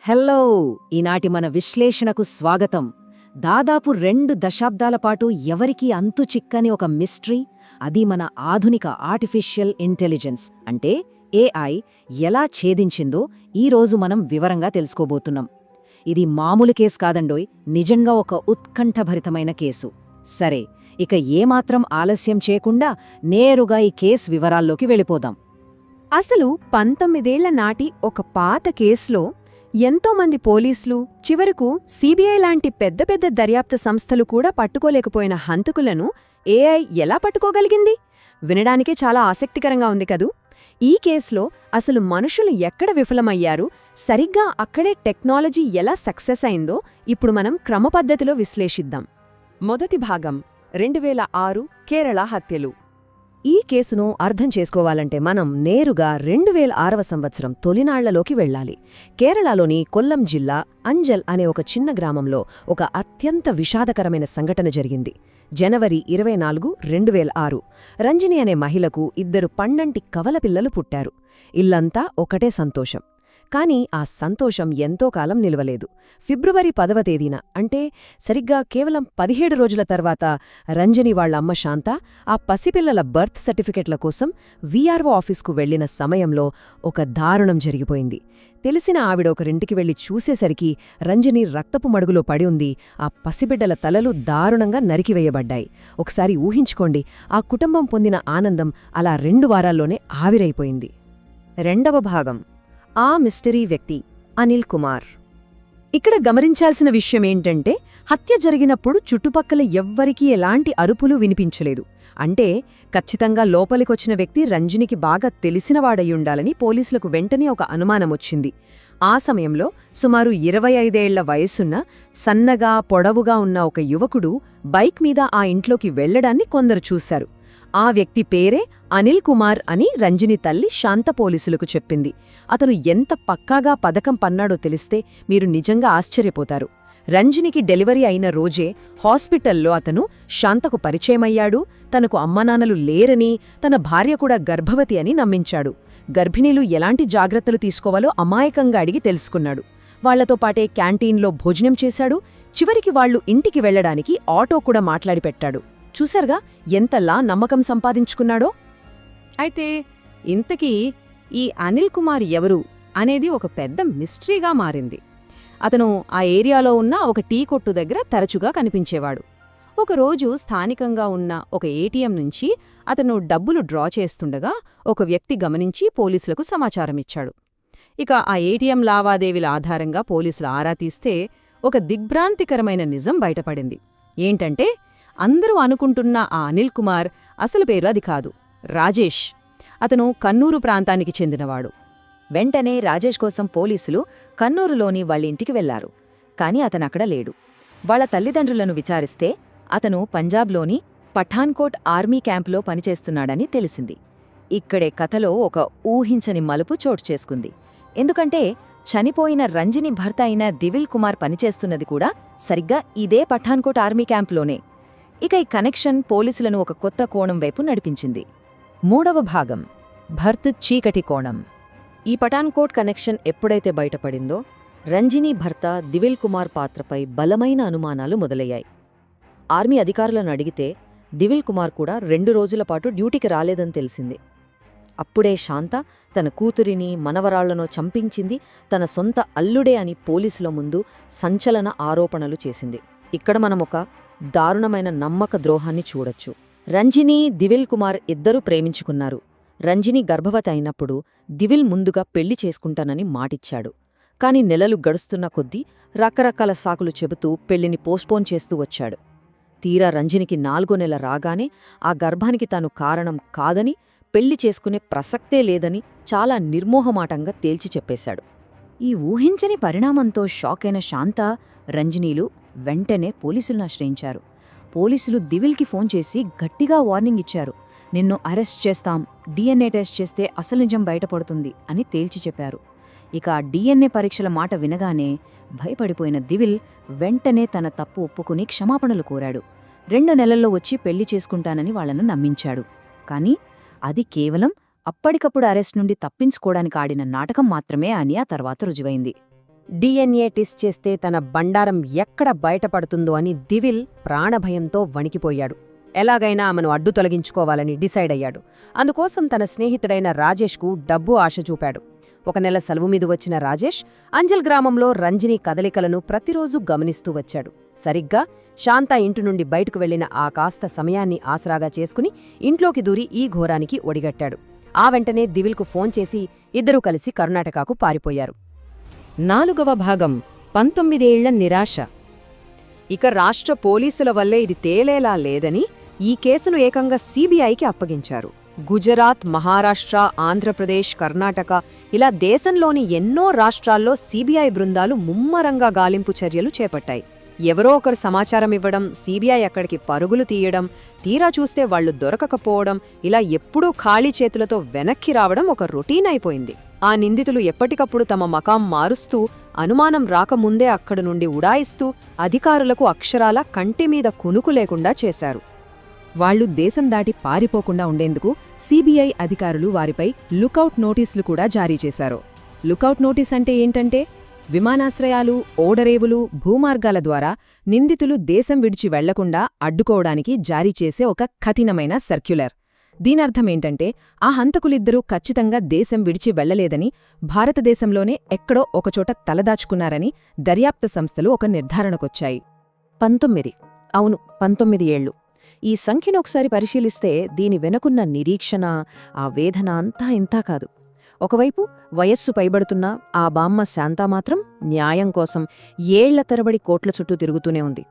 Hello! ఈనాటి మన విశ్లేషణకు స్వాగతం. దాదాపు 2 దశాబ్దాల పాటు ఎవరికీ అంతు చిక్కని ఒక మిస్టరీ, అది మన ఆధునిక ఆర్టిఫిషియల్ ఇంటెలిజెన్స్ అంటే ఏఐ ఎలా ఛేదించిందో ఈరోజు మనం వివరంగా తెలుసుకోబోతున్నాం. ఇది మామూలు కేసు కాదండోయ్, నిజంగా ఒక ఉత్కంఠభరితమైన కేసు. సరే, ఇక ఏమాత్రం ఆలస్యం చేయకుండా నేరుగా ఈ కేసు వివరాల్లోకి వెళ్ళిపోదాం. అసలు 19 ఏళ్ల నాటి ఒక పాత కేసులో ఎంతోమంది పోలీసులు, చివరకు సీబీఐ లాంటి పెద్ద పెద్ద దర్యాప్తు సంస్థలు కూడా పట్టుకోలేకపోయిన హంతకులను ఏఐ ఎలా పట్టుకోగలిగింది? వినడానికే చాలా ఆసక్తికరంగా ఉంది కదూ! ఈ కేసులో అసలు మనుషులు ఎక్కడ విఫలమయ్యారు, సరిగ్గా అక్కడే టెక్నాలజీ ఎలా సక్సెస్ అయిందో ఇప్పుడు మనం క్రమపద్ధతిలో విశ్లేషిద్దాం. మొదటి భాగం 2006 కేరళ హత్యలు. ఈ కేసును అర్థం చేసుకోవాలంటే మనం నేరుగా 2006వ సంవత్సరం తొలినాళ్లలోకి వెళ్ళాలి. కేరళలోని కొల్లం జిల్లా అంజల్ అనే ఒక చిన్న గ్రామంలో ఒక అత్యంత విషాదకరమైన సంఘటన జరిగింది. జనవరి 24, 2006 రంజిని అనే మహిళకు 2 పండంటి కవలపిల్లలు పుట్టారు. ఇల్లంతా ఒకటే సంతోషం. కాని ఆ సంతోషం ఎంతో కాలం నిలవలేదు. ఫిబ్రవరి 10వ తేదీన, అంటే సరిగ్గా కేవలం 17 రోజుల తర్వాత, రంజని వాళ్ల అమ్మ శాంత ఆ పసిపిల్లల బర్త్ సర్టిఫికెట్ల కోసం వీఆర్ఓ ఆఫీస్కు వెళ్లిన సమయంలో ఒక దారుణం జరిగిపోయింది. తెలిసిన ఆవిడ ఒకరింటికి వెళ్లి చూసేసరికి రంజని రక్తపు మడుగులో పడి ఉంది. ఆ పసిబిడ్డల తలలు దారుణంగా నరికివేయబడ్డాయి. ఒకసారి ఊహించుకోండి, ఆ కుటుంబం పొందిన ఆనందం అలా 2 వారాల్లోనే ఆవిరైపోయింది. రెండవ భాగం, ఆ మిస్టరీ వ్యక్తి అనిల్ కుమార్. ఇక్కడ గమనించాల్సిన విషయమేంటంటే, హత్య జరిగినప్పుడు చుట్టుపక్కల ఎవ్వరికీ ఎలాంటి అరుపులు వినిపించలేదు. అంటే ఖచ్చితంగా లోపలికొచ్చిన వ్యక్తి రంజనికి బాగా తెలిసినవాడయ్యుండాలని పోలీసులకు వెంటనే ఒక అనుమానమొచ్చింది. ఆ సమయంలో సుమారు 25 ఏళ్ల వయసున్న, సన్నగా పొడవుగా ఉన్న ఒక యువకుడు బైక్ మీద ఆ ఇంట్లోకి వెళ్లడాన్ని కొందరు చూశారు. ఆ వ్యక్తి పేరే అనిల్ కుమార్ అని రంజని తల్లి శాంత పోలీసులకు చెప్పింది. అతను ఎంత పక్కాగా పథకం పన్నాడో తెలిస్తే మీరు నిజంగా ఆశ్చర్యపోతారు. రంజనికి డెలివరీ అయిన రోజే హాస్పిటల్లో అతను శాంతకు పరిచయమయ్యాడు. తనకు అమ్మానాన్నలు లేరని, తన భార్య కూడా గర్భవతి అని నమ్మించాడు. గర్భిణీలు ఎలాంటి జాగ్రత్తలు తీసుకోవాలో అమాయకంగా అడిగి తెలుసుకున్నాడు. వాళ్లతో పాటే క్యాంటీన్లో భోజనం చేశాడు. చివరికి వాళ్లు ఇంటికి వెళ్లడానికి ఆటో కూడా మాట్లాడిపెట్టాడు. చూశారుగా ఎంతలా నమ్మకం సంపాదించుకున్నాడో. అయితే ఇంతకీ ఈ అనిల్ కుమార్ ఎవరు అనేది ఒక పెద్ద మిస్టరీగా మారింది. అతను ఆ ఏరియాలో ఉన్న ఒక టీ కొట్టు దగ్గర తరచుగా కనిపించేవాడు. ఒకరోజు స్థానికంగా ఉన్న ఒక ఏటీఎం నుంచి అతను డబ్బులు డ్రా చేస్తుండగా ఒక వ్యక్తి గమనించి పోలీసులకు సమాచారమిచ్చాడు. ఇక ఆ ఏటీఎం లావాదేవీల ఆధారంగా పోలీసులు ఆరా తీస్తే ఒక దిగ్భ్రాంతికరమైన నిజం బయటపడింది. ఏంటంటే, అందరూ అనుకుంటున్న ఆ అనిల్ కుమార్ అసలు పేరు అది కాదు, రాజేష్. అతను కన్నూరు ప్రాంతానికి చెందినవాడు. వెంటనే రాజేష్ కోసం పోలీసులు కన్నూరులోని వాళ్ళింటికి వెళ్లారు. కాని అతనక్కడ లేడు. వాళ్ల తల్లిదండ్రులను విచారిస్తే అతను పంజాబ్లోని పఠాన్కోట్ ఆర్మీ క్యాంపులో పనిచేస్తున్నాడని తెలిసింది. ఇక్కడే కథలో ఒక ఊహించని మలుపు చోటు చేసుకుంది. ఎందుకంటే చనిపోయిన రంజని భర్త అయిన దివిల్ కుమార్ పనిచేస్తున్నది కూడా సరిగ్గా ఇదే పఠాన్కోట్ ఆర్మీ క్యాంపులోనే. ఇక ఈ కనెక్షన్ పోలీసులను ఒక కొత్త కోణం వైపు నడిపించింది. మూడవ భాగం, భర్త్ చీకటి కోణం. ఈ పఠాన్కోట్ కనెక్షన్ ఎప్పుడైతే బయటపడిందో, రంజని భర్త దివిల్ కుమార్ పాత్రపై బలమైన అనుమానాలు మొదలయ్యాయి. ఆర్మీ అధికారులను అడిగితే దివిల్ కుమార్ కూడా 2 రోజుల పాటు డ్యూటీకి రాలేదని తెలిసింది. అప్పుడే శాంత తన కూతురిని, మనవరాళ్లను చంపించింది తన సొంత అల్లుడే అని పోలీసుల ముందు సంచలన ఆరోపణలు చేసింది. ఇక్కడ మనమొక దారుణమైన నమ్మక ద్రోహాన్ని చూడొచ్చు. రంజని, దివిల్ కుమార్ ఇద్దరూ ప్రేమించుకున్నారు. రంజని గర్భవతి అయినప్పుడు దివిల్ ముందుగా పెళ్లి చేసుకుంటానని మాటిచ్చాడు. కాని నెలలు గడుస్తున్న కొద్దీ రకరకాల సాకులు చెబుతూ పెళ్లిని పోస్ట్పోన్ చేస్తూ వచ్చాడు. తీరా రంజనికి 4వ నెల రాగానే ఆ గర్భానికి తాను కారణం కాదని, పెళ్లి చేసుకునే ప్రసక్తే లేదని చాలా నిర్మోహమాటంగా తేల్చి చెప్పేశాడు. ఈ ఊహించని పరిణామంతో షాకైన శాంత, రంజనీలు వెంటనే పోలీసులను ఆశ్రయించారు. పోలీసులు దివిల్కి ఫోన్ చేసి గట్టిగా వార్నింగ్ ఇచ్చారు. నిన్ను అరెస్ట్ చేస్తాం, డిఎన్ఏ టెస్ట్ చేస్తే అసలు నిజం బయటపడుతుంది అని తేల్చి చెప్పారు. ఇక ఆ డిఎన్ఏ పరీక్షల మాట వినగానే భయపడిపోయిన దివిల్ వెంటనే తన తప్పు ఒప్పుకుని క్షమాపణలు కోరాడు. 2 నెలల్లో వచ్చి పెళ్లి చేసుకుంటానని వాళ్లను నమ్మించాడు. కాని అది కేవలం అప్పటికప్పుడు అరెస్ట్ నుండి తప్పించుకోవడానికి ఆడిన నాటకం మాత్రమే అని ఆ తర్వాత రుజువైంది. DNA టెస్ట్ చేస్తే తన బండారం ఎక్కడ బయటపడుతుందో అని దివిల్ ప్రాణభయంతో వణికిపోయాడు. ఎలాగైనా ఆమెను అడ్డు తొలగించుకోవాలని డిసైడ్ అయ్యాడు. అందుకోసం తన స్నేహితుడైన రాజేష్కు డబ్బు ఆశ చూపాడు. ఒక నెల సెలవు మీద వచ్చిన రాజేష్ అంజల్ గ్రామంలో రంజని కదలికలను ప్రతిరోజూ గమనిస్తూ వచ్చాడు. సరిగ్గా శాంత ఇంటి నుండి బయటకు వెళ్లిన ఆ కాస్త సమయాన్ని ఆసరాగా చేసుకుని ఇంట్లోకి దూరి ఈ ఘోరానికి ఒడిగట్టాడు. ఆ వెంటనే దివిల్కు ఫోన్ చేసి ఇద్దరూ కలిసి కర్ణాటకకు పారిపోయారు. 4వ భాగం 19 ఏళ్ల నిరాశ. ఇక రాష్ట్ర పోలీసుల వల్లే ఇది తేలేలా లేదని ఈ కేసును ఏకంగా CBIకి అప్పగించారు. గుజరాత్, మహారాష్ట్ర, ఆంధ్రప్రదేశ్, కర్ణాటక ఇలా దేశంలోని ఎన్నో రాష్ట్రాల్లో CBI బృందాలు ముమ్మరంగా గాలింపు చర్యలు చేపట్టాయి. ఎవరో ఒకరు సమాచారం ఇవ్వడం, CBI అక్కడికి పరుగులు తీయడం, తీరా చూస్తే వాళ్లు దొరకకపోవడం, ఇలా ఎప్పుడూ ఖాళీ చేతులతో వెనక్కి రావడం ఒక రొటీన్ అయిపోయింది. ఆ నిందితులు ఎప్పటికప్పుడు తమ మకాం మారుస్తూ, అనుమానం రాకముందే అక్కడి నుండి ఉడాయిస్తూ అధికారులకు అక్షరాల కంటిమీద కునుకు లేకుండా చేశారు. వాళ్లు దేశం దాటి పారిపోకుండా ఉండేందుకు CBI అధికారులు వారిపై లుకౌట్ నోటీసులు కూడా జారీ చేశారు. లుకౌట్ నోటీస్ అంటే ఏంటంటే, విమానాశ్రయాలు, ఓడరేవులు, భూమార్గాల ద్వారా నిందితులు దేశం విడిచి వెళ్లకుండా అడ్డుకోవడానికి జారీ చేసే ఒక కఠినమైన సర్క్యులర్. దీనర్థమేంటంటే, ఆ హంతకులిద్దరూ ఖచ్చితంగా దేశం విడిచి వెళ్లలేదని, భారతదేశంలోనే ఎక్కడో ఒకచోట తలదాచుకున్నారని దర్యాప్తు సంస్థలు ఒక నిర్ధారణకొచ్చాయి. 19. అవును, 19 ఏళ్లు. ఈ సంఖ్యను ఒకసారి పరిశీలిస్తే దీని వెనుకున్న నిరీక్షణ, ఆ వేదన అంతా ఇంతా కాదు. ఒకవైపు వయస్సు పైబడుతున్న ఆ బామ్మ శాంత మాత్రం న్యాయం కోసం ఏళ్ల తరబడి కోట్ల చుట్టూ తిరుగుతూనే ఉంది.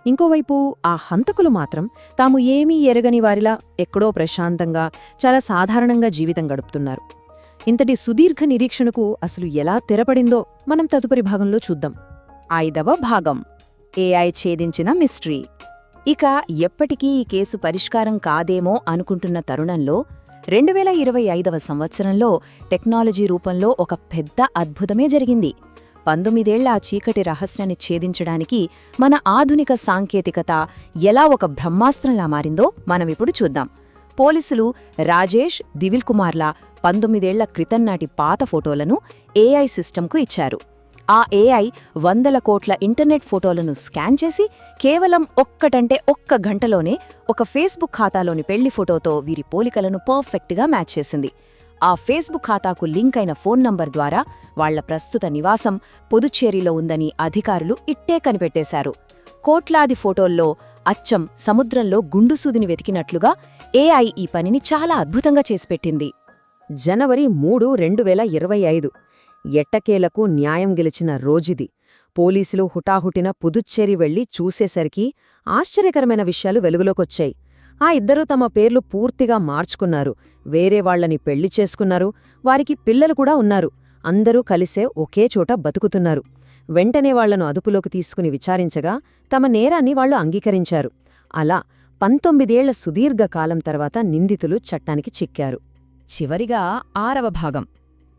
ఇంకోవైపు ఆ హంతకులు మాత్రం తాము ఏమీ ఎరగని వారిలా ఎక్కడో ప్రశాంతంగా, చాలా సాధారణంగా జీవితం గడుపుతున్నారు. ఇంతటి సుదీర్ఘ నిరీక్షణకు అసలు ఎలా తెరపడిందో మనం తదుపరి భాగంలో చూద్దాం. 5వ భాగం AI ఛేదించిన మిస్టరీ. ఇక ఎప్పటికీ ఈ కేసు పరిష్కారం కాదేమో అనుకుంటున్న తరుణంలో 2025వ సంవత్సరంలో టెక్నాలజీ రూపంలో ఒక పెద్ద అద్భుతమే జరిగింది. 19 ఏళ్ల ఆ చీకటి రహస్యాన్ని ఛేదించడానికి మన ఆధునిక సాంకేతికత ఎలా ఒక బ్రహ్మాస్త్రంలా మారిందో మనమిప్పుడు చూద్దాం. పోలీసులు రాజేష్, దివిల్ కుమార్ల 19 ఏళ్ల క్రితంనాటి పాత ఫోటోలను AI సిస్టంకు ఇచ్చారు. ఆ AI 100 కోట్ల ఇంటర్నెట్ ఫోటోలను స్కాన్ చేసి కేవలం ఒక్క గంటలోనే ఒక ఫేస్బుక్ ఖాతాలోని పెళ్లి ఫోటోతో వీరి పోలికలను పర్ఫెక్ట్గా మ్యాచ్ చేసింది. ఆ ఫేస్బుక్ ఖాతాకు లింక్ అయిన ఫోన్ నంబర్ ద్వారా వాళ్ల ప్రస్తుత నివాసం పుదుచ్చేరిలో ఉందని అధికారులు ఇట్టే కనిపెట్టేశారు. కోట్లాది ఫోటోల్లో అచ్చం సముద్రంలో గుండుసూదిని వెతికినట్లుగా AI ఈ పనిని చాలా అద్భుతంగా చేసిపెట్టింది. జనవరి 3, 2025 ఎట్టకేలకు న్యాయం గెలిచిన రోజిది. పోలీసులు హుటాహుటిన పుదుచ్చేరి వెళ్లి చూసేసరికి ఆశ్చర్యకరమైన విషయాలు వెలుగులోకొచ్చాయి. ఆ ఇద్దరూ తమ పేర్లు పూర్తిగా మార్చుకున్నారు, వేరే వాళ్లని పెళ్లి చేసుకున్నారు, వారికి పిల్లలు కూడా ఉన్నారు. అందరూ కలిసే ఒకే చోట బతుకుతున్నారు. వెంటనే వాళ్లను అదుపులోకి తీసుకుని విచారించగా తమ నేరాన్ని వాళ్లు అంగీకరించారు. అలా 19 ఏళ్ల సుదీర్ఘ కాలం తర్వాత నిందితులు చట్టానికి చిక్కారు. చివరిగా 6వ భాగం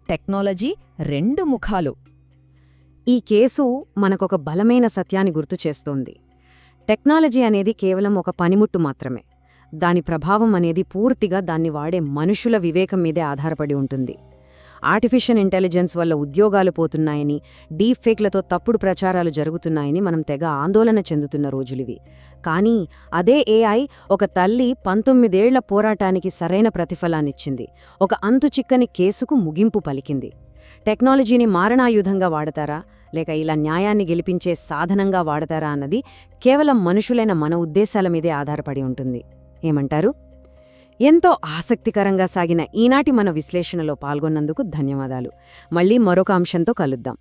టెక్నాలజీ 2 ముఖాలు. ఈ కేసు మనకొక బలమైన సత్యాన్ని గుర్తుచేస్తోంది. టెక్నాలజీ అనేది కేవలం ఒక పనిముట్టు మాత్రమే. దాని ప్రభావం అనేది పూర్తిగా దాన్ని వాడే మనుషుల వివేకం మీదే ఆధారపడి ఉంటుంది. ఆర్టిఫిషియల్ ఇంటెలిజెన్స్ వల్ల ఉద్యోగాలు పోతున్నాయని, డీప్ ఫేక్లతో తప్పుడు ప్రచారాలు జరుగుతున్నాయని మనం తెగ ఆందోళన చెందుతున్న రోజులివి. కానీ అదే AI ఒక తల్లి 19 ఏళ్ల పోరాటానికి సరైన ప్రతిఫలాన్నిచ్చింది. ఒక అంతుచిక్కని కేసుకు ముగింపు పలికింది. టెక్నాలజీని మారణాయుధంగా వాడతారా, లేక ఇలా న్యాయాన్ని గెలిపించే సాధనంగా వాడతారా అన్నది కేవలం మనుషులైన మన ఉద్దేశాల మీదే ఆధారపడి ఉంటుంది. ఏమంటారు? ఎంతో ఆసక్తికరంగా సాగిన ఈనాటి మన విశ్లేషణలో పాల్గొన్నందుకు ధన్యవాదాలు. మళ్ళీ మరొక అంశంతో కలుద్దాం.